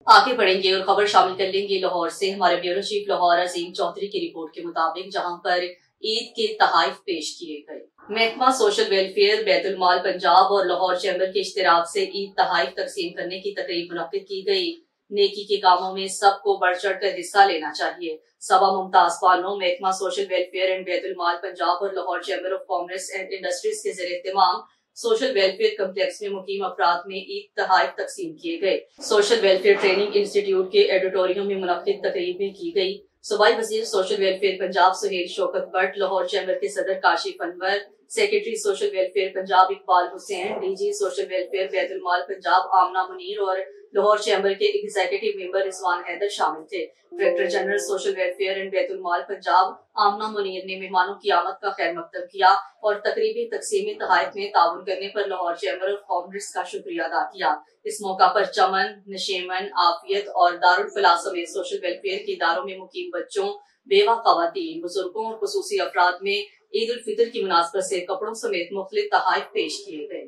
आगे बढ़ेंगे और खबर शामिल कर लेंगे लाहौर से। हमारे ब्यूरो चीफ लाहौर अजीम चौधरी की रिपोर्ट के मुताबिक जहां पर ईद के तहाइफ पेश किए गए। महकमा सोशल वेलफेयर, बैतुल माल पंजाब और लाहौर चैम्बर के इश्तिराक से ईद तहाइफ तकसीम करने की तकरीब मुनक्किद की गई। नेकी के कामों में सबको बढ़ चढ़ कर हिस्सा लेना चाहिए। सबा मुमताज बानो, महकमा social welfare and Baitul Mal Punjab और Lahore chamber of commerce and industries के ज़रिए इत्तेमाम सोशल वेलफेयर कम्प्लेक्स में मुकीम अफराद में ईद तहाइफ तकसीम किए गए। सोशल वेलफेयर ट्रेनिंग इंस्टीट्यूट के एडिटोरियम में मुनक्किद तकरीब में की गई। सूबाई वजीर social welfare Punjab Suhail Shaukat Bhatt, Lahore chamber के सदर Kashif Anwar, secretary social welfare Punjab Iqbal Hussain, DG social welfare Baitul Mal Punjab Amna Munir और लाहौर चैम्बर के एग्जीक्यूटिव मेंबर रिजवान हैदर शामिल थे। Director general social welfare and Baitul Mal Punjab Amna Munir ने मेहमानों की आमद का खैर मकदम किया और तकरीबी तकसीमी तहाइफ में ताउन करने पर लाहौर चैम्बर ऑफ कॉमर्स का शुक्रिया अदा किया। इस मौका पर चमन, नशेमन, आफियत और दारुल फलाह समेत सोशल वेलफेयर के इदारों में मुकीम बच्चों, बेवा खवातीन, बुजुर्गों और खुसूसी अफराद में ईद उल फितर की मुनासबत से कपड़ों समेत मुख्तलिफ तहाइफ पेश किए गए।